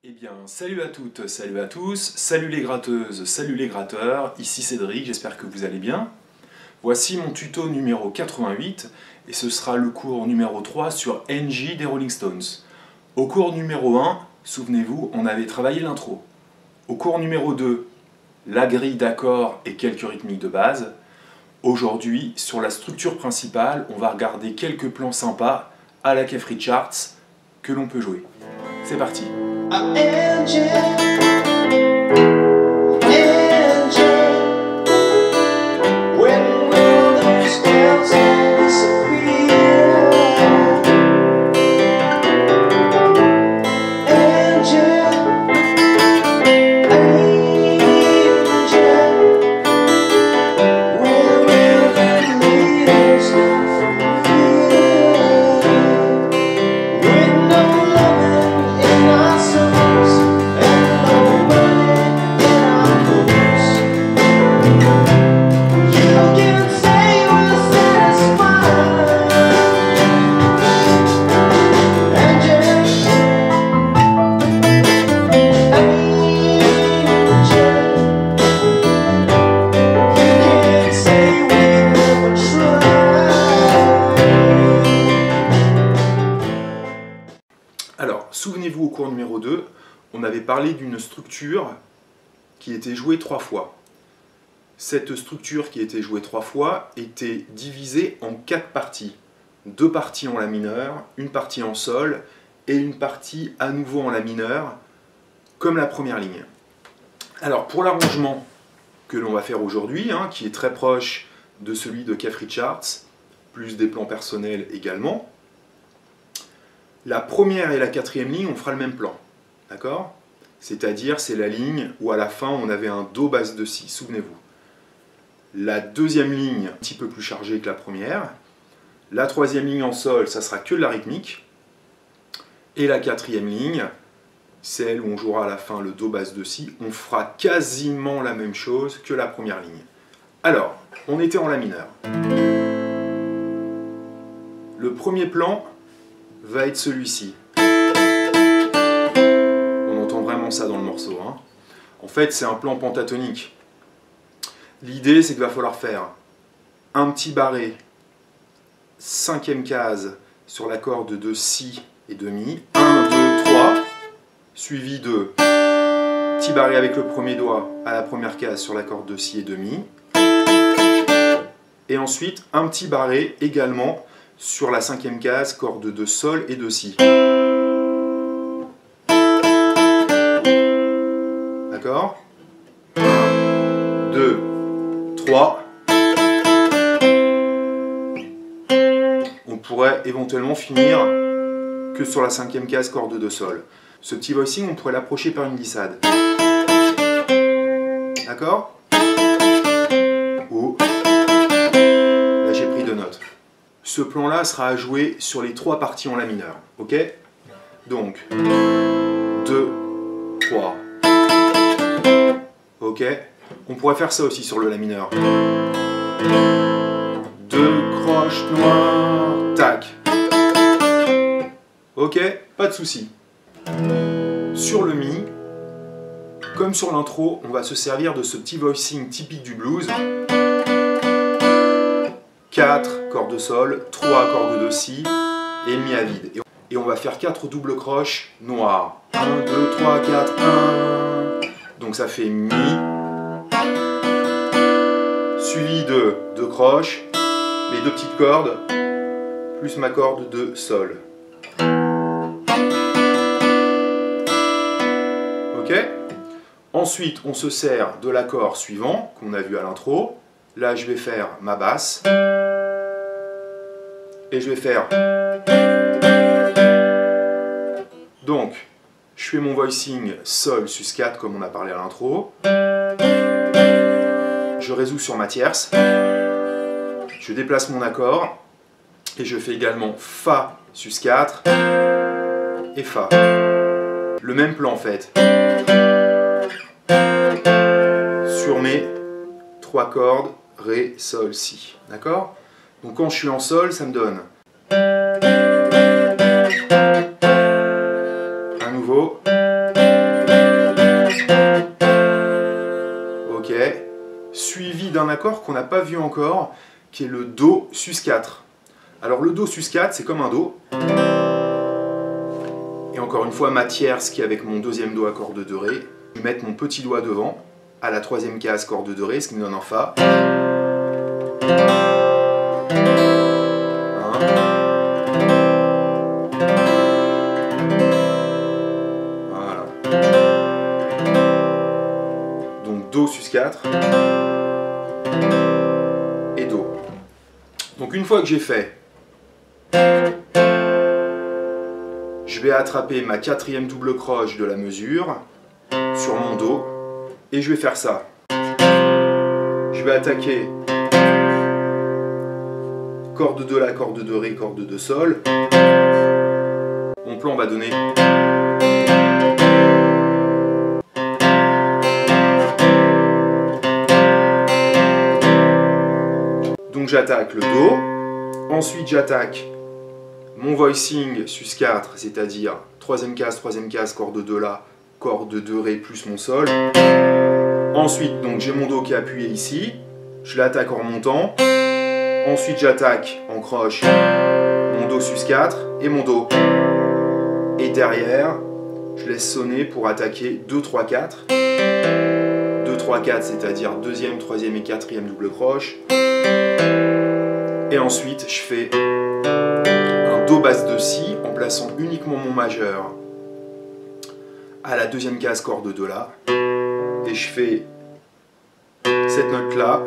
Eh bien, salut à toutes, salut à tous, salut les gratteuses, salut les gratteurs, ici Cédric, j'espère que vous allez bien. Voici mon tuto numéro 88, et ce sera le cours numéro 3 sur NJ des Rolling Stones. Au cours numéro 1, souvenez-vous, on avait travaillé l'intro. Au cours numéro 2, la grille d'accords et quelques rythmiques de base. Aujourd'hui, sur la structure principale, on va regarder quelques plans sympas à la Keith Richards que l'on peut jouer. C'est parti! Alors, souvenez-vous, au cours numéro 2, on avait parlé d'une structure qui était jouée 3 fois. Cette structure qui était jouée 3 fois était divisée en 4 parties. 2 parties en La mineur, une partie en Sol et une partie à nouveau en La mineur, comme la première ligne. Alors, pour l'arrangement que l'on va faire aujourd'hui, qui est très proche de celui de Keith Richards, plus des plans personnels également, la première et la quatrième ligne, on fera le même plan, d'accord? C'est-à-dire, c'est la ligne où à la fin, on avait un Do basse de Si, souvenez-vous. La deuxième ligne, un petit peu plus chargée que la première. La troisième ligne en Sol, ça sera que de la rythmique. Et la quatrième ligne, celle où on jouera à la fin le Do basse de Si, on fera quasiment la même chose que la première ligne. Alors, on était en La mineur. Le premier plan va être celui-ci. On entend vraiment ça dans le morceau. En fait, c'est un plan pentatonique. L'idée, c'est qu'il va falloir faire un petit barré, 5e case sur la corde de Si et de Mi, 1, 2, 3, suivi de petit barré avec le premier doigt à la première case sur la corde de Si et de Mi, et ensuite un petit barré également sur la 5e case, corde de Sol et de Si. D'accord? 1, 2, 3. On pourrait éventuellement finir que sur la 5e case, corde de Sol. Ce petit voicing, on pourrait l'approcher par une glissade. D'accord? Ou là, j'ai pris 2 notes. Ce plan-là sera à jouer sur les 3 parties en La mineur. Ok? Donc, 2, 3. Ok? On pourrait faire ça aussi sur le La mineur. 2 croches noires, tac. Ok? Pas de souci. Sur le Mi, comme sur l'intro, on va se servir de ce petit voicing typique du blues. 4 cordes de Sol, 3 cordes de Si et Mi à vide. Et on va faire 4 doubles croches noires. 1, 2, 3, 4, 1. Donc ça fait Mi, suivi de 2 croches, les 2 petites cordes, plus ma corde de Sol. Ok? Ensuite, on se sert de l'accord suivant, qu'on a vu à l'intro. Là, je vais faire ma basse. Et je vais faire. Donc, je fais mon voicing Sol sus 4 comme on a parlé à l'intro. Je résous sur ma tierce. Je déplace mon accord. Et je fais également Fa sus 4 et Fa. Le même plan en fait. Sur mes 3 cordes, Ré, Sol, Si. D'accord? Donc quand je suis en Sol, ça me donne à nouveau d'un accord qu'on n'a pas vu encore, qui est le Do sus4. Alors le Do sus4, c'est comme un Do. Et encore une fois, ma tierce qui est avec mon deuxième Do à corde de Ré. Je vais mettre mon petit doigt devant, à la troisième case corde de Ré, ce qui me donne un Fa. Voilà. Donc Do sus4 et Do. Donc une fois que j'ai fait, je vais attraper ma quatrième double croche de la mesure sur mon Do et je vais faire ça. Je vais attaquer corde de La, corde de Ré, corde de Sol. Mon plan va donner donc j'attaque le Do, ensuite j'attaque mon voicing sus4, c'est-à-dire troisième case, corde de La, corde de Ré plus mon Sol. Ensuite, donc j'ai mon Do qui est appuyé ici, je l'attaque en remontant. Ensuite, j'attaque en croche mon Do sus4 et mon Do. Et derrière, je laisse sonner pour attaquer 2, 3, 4. 2, 3, 4, c'est-à-dire deuxième, troisième et quatrième double croche. Et ensuite, je fais un Do basse de Si en plaçant uniquement mon majeur à la deuxième case corde de La. Et je fais cette note-là,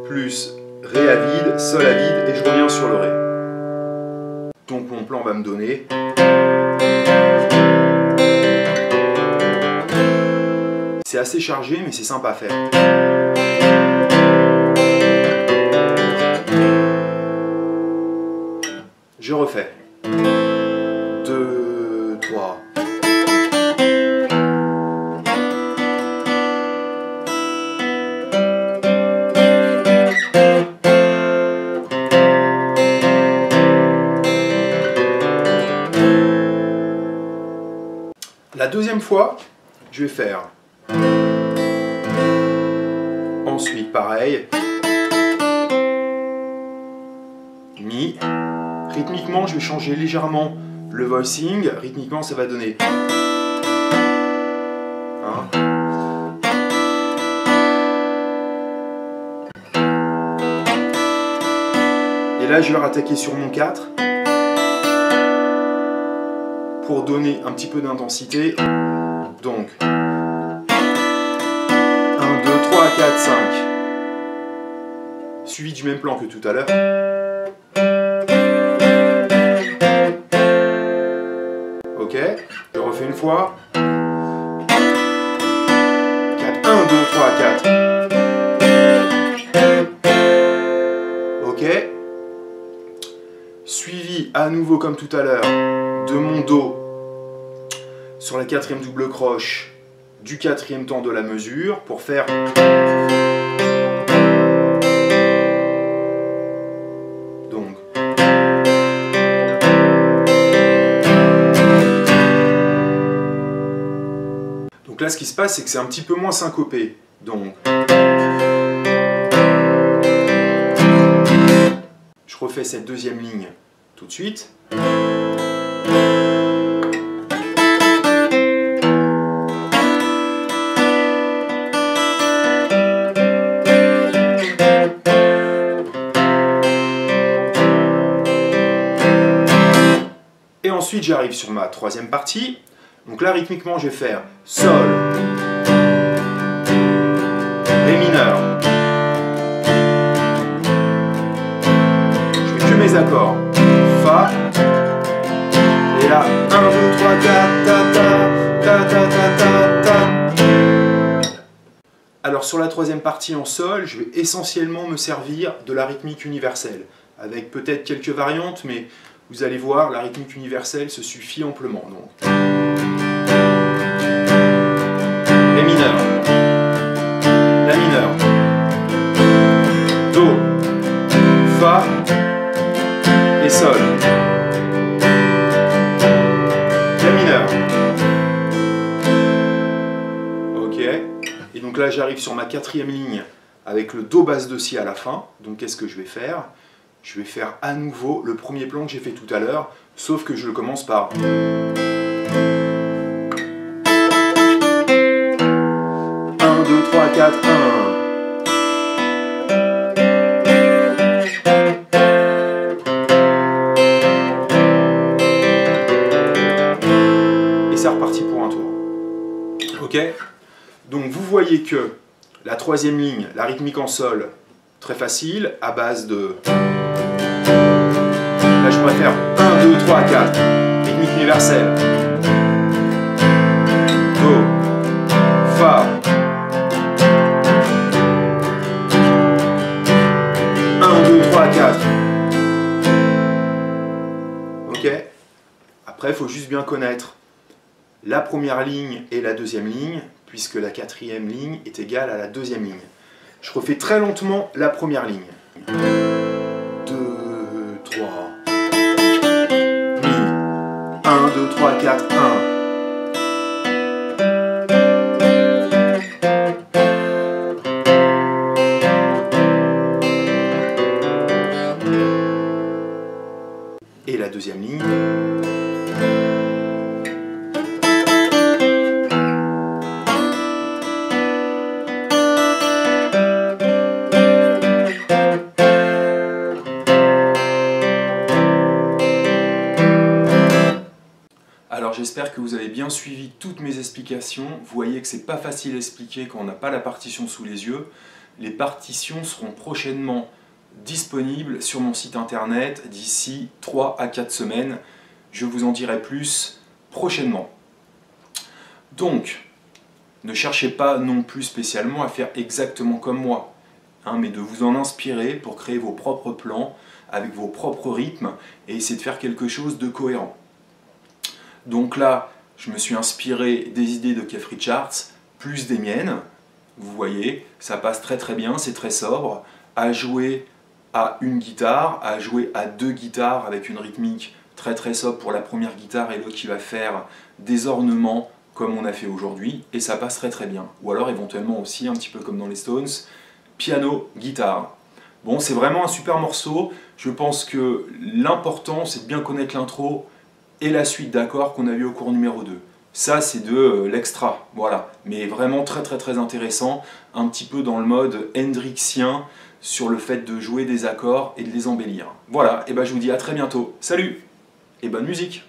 plus Ré à vide, Sol à vide, et je reviens sur le Ré. Donc mon plan va me donner c'est assez chargé, mais c'est sympa à faire. Je refais. 2, 3. La deuxième fois, je vais faire. Ensuite, pareil. Mi. Rythmiquement, je vais changer légèrement le voicing. Rythmiquement, ça va donner. Et là, je vais rattaquer sur mon 4. Pour donner un petit peu d'intensité. Donc, 1, 2, 3, 4, 5. Suivi du même plan que tout à l'heure. Ok, je refais une fois. 4, 1, 2, 3, 4. Ok. Suivi à nouveau comme tout à l'heure de mon Do sur la quatrième double croche du quatrième temps de la mesure pour faire donc là ce qui se passe c'est que c'est un petit peu moins syncopé, donc je refais cette deuxième ligne tout de suite. Et ensuite j'arrive sur ma troisième partie. Donc là rythmiquement je vais faire Sol, Ré mineur. Je fais que mes accords. Fa. Et là 1, 2, 3, 4, ta ta ta ta ta ta. Alors sur la troisième partie en Sol, je vais essentiellement me servir de la rythmique universelle, avec peut-être quelques variantes, mais vous allez voir, la rythmique universelle se suffit amplement. Donc. Ré mineur, La mineur, Do, Fa et Sol. La mineur. Ok. Et donc là j'arrive sur ma quatrième ligne avec le Do basse de Si à la fin. Donc qu'est-ce que je vais faire? Je vais faire à nouveau le premier plan que j'ai fait tout à l'heure, sauf que je le commence par 1, 2, 3, 4, 1. Et c'est reparti pour un tour. Ok? Donc vous voyez que la troisième ligne, la rythmique en sol, très facile, à base de... Là je pourrais faire 1, 2, 3, 4, rythmique universelle. Do, Fa. 1, 2, 3, 4. Ok? Après, il faut juste bien connaître la première ligne et la deuxième ligne, puisque la quatrième ligne est égale à la deuxième ligne. Je refais très lentement la première ligne. 2, 3, Mi. 1, 2, 3, 4, 1. Et la deuxième ligne. Alors j'espère que vous avez bien suivi toutes mes explications. Vous voyez que c'est pas facile à expliquer quand on n'a pas la partition sous les yeux. Les partitions seront prochainement disponibles sur mon site internet d'ici 3 à 4 semaines. Je vous en dirai plus prochainement. Donc, ne cherchez pas non plus spécialement à faire exactement comme moi, hein, mais de vous en inspirer pour créer vos propres plans avec vos propres rythmes et essayer de faire quelque chose de cohérent. Donc là, je me suis inspiré des idées de Keith Richards, plus des miennes. Vous voyez, ça passe très très bien, c'est très sobre. À jouer à une guitare, à jouer à deux guitares avec une rythmique très très sobre pour la première guitare et l'autre qui va faire des ornements comme on a fait aujourd'hui. Et ça passe très très bien. Ou alors éventuellement aussi, un petit peu comme dans les Stones, piano, guitare. Bon, c'est vraiment un super morceau. Je pense que l'important, c'est de bien connaître l'intro et la suite d'accords qu'on a vu au cours numéro 2. Ça, c'est de l'extra, voilà. Mais vraiment très très très intéressant, un petit peu dans le mode hendrixien, sur le fait de jouer des accords et de les embellir. Voilà, et ben je vous dis à très bientôt. Salut et bonne musique!